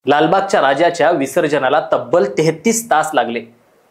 लालबागच्या राजाच्या विसर्जनाला तब्बल 33 तास लागले।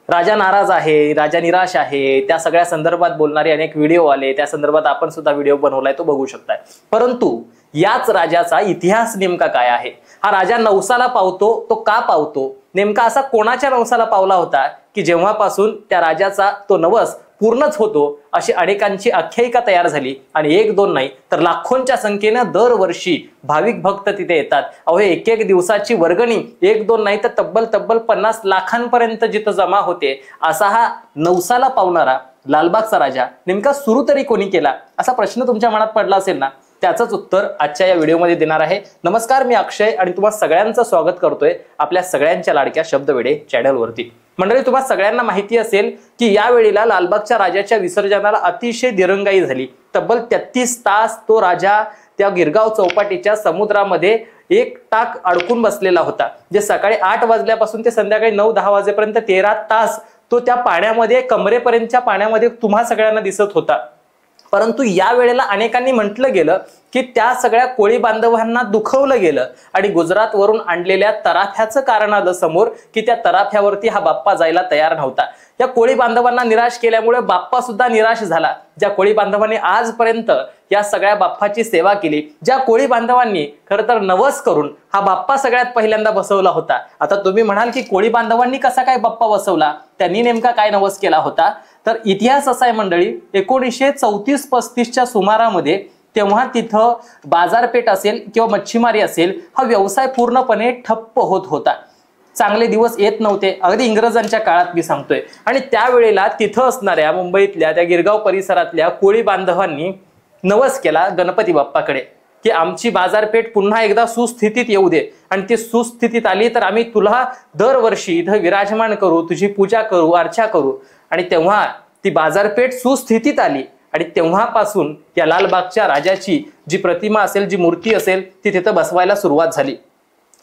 राजा नाराज आहे, राजा निराश आहे, त्या सगळ्या संदर्भात बोलणारे अनेक व्हिडिओ आले, त्या संदर्भात आपण सुद्धा व्हिडिओ बनवलाय, तो बघू शकताय। परंतु याच राजाचा इतिहास नेमका काय आहे? हा राजा नवसाला पावतो, तो का पावतो? नेमका असा कोणाच्या नवसाला पावला होता की जेव्हापासून त्या राजाचा तो नवस पूर्णच होतो अशी अनेकांची आख्यायिका तयार झाली आणि एक दोन नाही तर लाखोंच्या संख्येने दरवर्षी भाविक भक्त तिथे येतात। अहो एक एक दिवसाची वर्गणी एक दोन नाही तर तब्बल 50 लाखांपर्यंत जिथे जमा होते। असा हा नवसाला पावणारा लालबागचा राजा नेमका सुरू तरी कोणी केला असा प्रश्न तुमच्या मनात पडला असेल ना, त्याचंच उत्तर आजच्या या व्हिडिओमध्ये देणार आहे। नमस्कार, मी अक्षय आणि तुम्हा सगळ्यांचं स्वागत करतोय आपल्या सगळ्यांच्या लाडक्या शब्दवेडे चॅनलवरती। मंडळी, तुम्हा सगळ्यांना माहिती असेल की या वेळेला लालबागच्या राजाच्या विसर्जनाला अतिशय दिरंगाई झाली। तब्बल 33 तास तो राजा त्या गिरगाव चौपाटीच्या समुद्रामध्ये एक टाक अडकून बसलेला होता। जे सकाळी 8 वाजल्यापासून ते संध्याकाळी 9-10 वाजेपर्यंत 13 तास तो त्या पाण्यामध्ये कमरेपर्यंतच्या पाण्यामध्ये तुम्हा सगळ्यांना दिसत होता। परंतु या वेळेला अनेकांनी म्हटलं गेलं की त्या सगळ्या कोळी बांधवांना दुखवलं गेलं आणि गुजरातवरून आणलेल्या तराफ्याचं कारण आलं समोर की त्या तराफ्यावरती हा बाप्पा जायला तयार नव्हता। या कोळी बांधवांना निराश केल्यामुळे बाप्पा सुद्धा निराश झाला। ज्या कोळी बांधवांनी आजपर्यंत या सगळ्या बाप्पाची सेवा केली, ज्या कोळी बांधवांनी खरं तर नवस करून हा बाप्पा सगळ्यात पहिल्यांदा बसवला होता। आता तुम्ही म्हणाल की कोळी बांधवांनी कसा काय बाप्पा बसवला, त्यांनी नेमका काय नवस केला होता? तर इतिहास असा आहे मंडळी, 1934-35च्या सुमारामध्ये तेव्हा तिथं बाजारपेठ असेल किंवा मच्छीमारी असेल हा व्यवसाय पूर्णपणे ठप्प होत होता। चांगले दिवस येत नव्हते, अगदी इंग्रजांच्या काळात मी सांगतोय। आणि त्यावेळेला तिथं असणाऱ्या मुंबईतल्या त्या गिरगाव परिसरातल्या कोळी बांधवांनी नवस केला गणपती बाप्पाकडे की आमची बाजारपेठ पुन्हा एकदा सुस्थितीत येऊ दे आणि ती सुस्थितीत आली तर आम्ही तुला दरवर्षी इथं विराजमान करू, तुझी पूजा करू, अर्चा करू। आणि तेव्हा ती बाजारपेठ सुस्थितीत आली आणि तेव्हापासून या लालबागच्या राजाची जी प्रतिमा असेल, जी मूर्ती असेल, ती तिथं बसवायला सुरुवात झाली।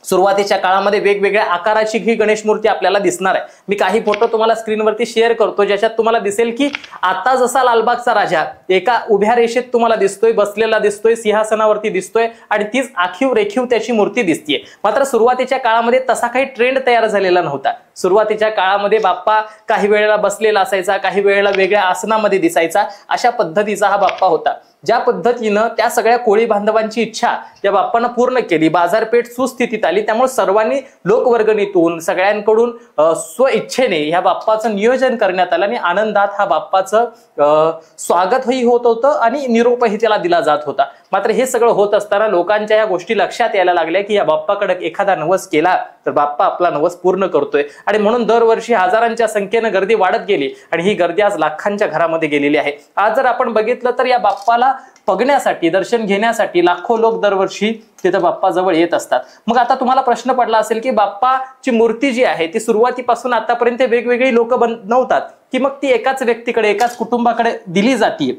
सुरुवातीच्या काळामध्ये वेगवेगळ्या आकाराची ही गणेश मूर्ती आपल्याला दिसणार आहे। मी काही फोटो तुम्हाला स्क्रीनवरती शेअर करतो ज्याच्यात तुम्हाला दिसेल की आता जसा लालबागचा राजा एका उभ्या रेषेत तुम्हाला दिसतोय, बसलेला दिसतोय, सिंहासनावरती दिसतोय आणि तीच आखीव रेखीव त्याची मूर्ती दिसतीये। मात्र सुरुवातीच्या काळामध्ये तसा काही ट्रेंड तयार झालेला नव्हता। सुरुवातीच्या काळामध्ये बाप्पा काही वेळेला बसलेला असायचा, काही वेळेला वेगळ्या आसनामध्ये दिसायचा, अशा पद्धतीचा हा बाप्पा होता। ज्या पद्धतीनं त्या सगळ्या कोळी बांधवांची इच्छा त्या बाप्पानं पूर्ण केली, बाजारपेठ सुस्थितीत आली, त्यामुळे सर्वांनी लोकवर्गणीतून सगळ्यांकडून स्वइच्छेने ह्या बाप्पाचं नियोजन करण्यात आलं आणि आनंदात हा बाप्पाचं स्वागतही होत होतं आणि निरोपही त्याला दिला जात होता। मात्र हे सगळं होत असताना लोकांच्या या गोष्टी लक्षात यायला लागल्या की या बाप्पाकडे एखादा नवस केला तर बाप्पा आपला नवस पूर्ण करतोय आणि म्हणून दरवर्षी हजारांच्या संख्येने गर्दी वाढत गेली आणि ही गर्दी आज लाखांच्या घरामध्ये गेलेली आहे। आज जर आपण बघितलं तर या बाप्पाला बघण्यासाठी, दर्शन घेण्यासाठी लाखो लोक दरवर्षी तिथं बाप्पाजवळ येत असतात। मग आता तुम्हाला प्रश्न पडला असेल की बाप्पाची मूर्ती जी आहे ती सुरुवातीपासून आतापर्यंत वेगवेगळी लोक बनवतात की मग ती एकाच व्यक्तीकडे, एकाच कुटुंबाकडे दिली जाते?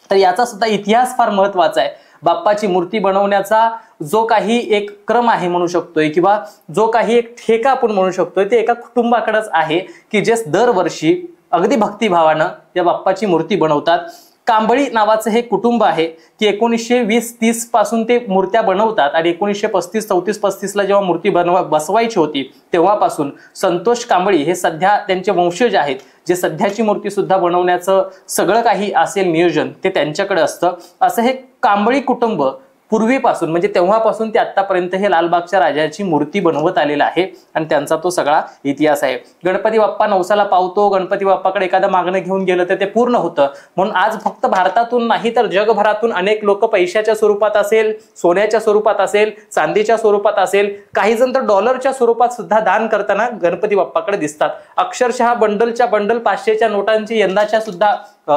तर याचा सुद्धा इतिहास फार महत्वाचा आहे। बाप्पाची मूर्ती बनवण्याचा जो काही एक क्रम आहे म्हणू शकतोय किंवा जो काही एक ठेका आपण म्हणू शकतोय ते एका कुटुंबाकडेच आहे की जे दरवर्षी अगदी भक्तिभावानं या बाप्पाची मूर्ती बनवतात। कांबळी नावाचं हे कुटुंब आहे की 1920-30 पासून ते मूर्त्या बनवतात आणि 1935-34-35ला जेव्हा मूर्ती बसवायची होती तेव्हापासून संतोष कांबळी हे सध्या त्यांचे वंशज आहेत, जे सध्याची मूर्ती सुद्धा बनवण्याचं सगळं काही असेल नियोजन ते त्यांच्याकडे असतं। असं हे कांबळी कुटुंब पूर्वीपासून म्हणजे तेव्हापासून ते आतापर्यंत हे लालबागच्या राजाची मूर्ती बनवत आलेला आहे आणि त्यांचा तो सगळा इतिहास आहे। गणपती बाप्पा नवसाला पावतो, गणपती बाप्पाकडे एखादं मागणं घेऊन गेलं तर ते पूर्ण होतं। म्हणून आज फक्त भारतातून नाही तर जगभरातून अनेक लोक पैशाच्या स्वरूपात असेल, सोन्याच्या स्वरूपात असेल, चांदीच्या स्वरूपात असेल, काही जण तर डॉलरच्या स्वरूपात सुद्धा दान करताना गणपती बाप्पाकडे दिसतात। अक्षरशः बंडलच्या बंडल 500च्या नोटांची यंदाच्या सुद्धा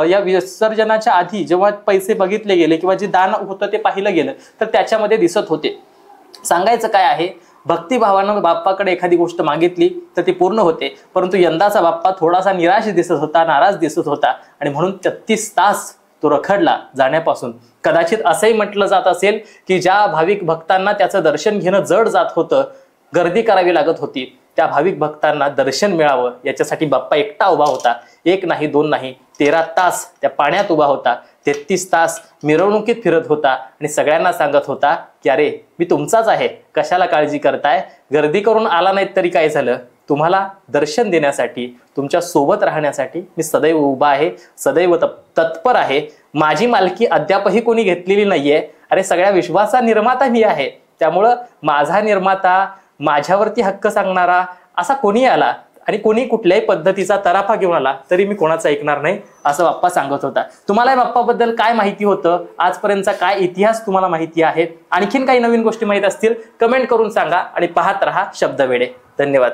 या विसर्जनाच्या आधी जेव्हा पैसे बघितले गेले किंवा जे दान होतं ते पाहिलं गेलं तर त्याच्यामध्ये दिसत होते। सांगायचं काय आहे, भक्तिभावानं बाप्पाकडे एखादी गोष्ट मागितली तर ती पूर्ण होते। परंतु यंदाचा बाप्पा थोडासा निराश दिसत होता, नाराज दिसत होता आणि म्हणून 33 तास तो रखडला जाण्यापासून। कदाचित असंही म्हटलं जात असेल की ज्या भाविक भक्तांना त्याचं दर्शन घेणं जड जात होतं, गर्दी करावी लागत होती, त्या भाविक भक्तांना दर्शन मिळावं याच्यासाठी बाप्पा एकटा उभा होता। एक नाही, दोन नाही, 13 तास त्या पाण्यात उभा होता। 33 तास मिरवणुकीत फिरत होता आणि सगळ्यांना सांगत होता की अरे मी तुमचाच आहे, कशाला काळजी करताय, गर्दी करून आला नाहीत तरी काय झालं, तुम्हाला दर्शन देण्यासाठी, तुमच्या सोबत राहण्यासाठी मी सदैव उभा आहे, सदैव तत्पर आहे. माझी मालकी अद्यापही कोणी घेतलेली नाहीये. अरे सगळ्या विश्वाचा निर्माता मी आहे. त्यामुळं माझा निर्माता, माझ्यावरती हक्क सांगणारा असा कोणी आला आणि कोणी कुठल्याही पद्धतीचा तराफा घेऊन आला तरी मी कोणाचं ऐकणार नाही, असं बाप्पा सांगत होता. तुम्हाला या बाप्पाबद्दल काय माहिती होतं, आजपर्यंतचा काय इतिहास तुम्हाला माहिती आहे, आणखीन काही नवीन गोष्टी माहित असतील कमेंट करून सांगा आणि पाहत रहा शब्दवेडे. धन्यवाद.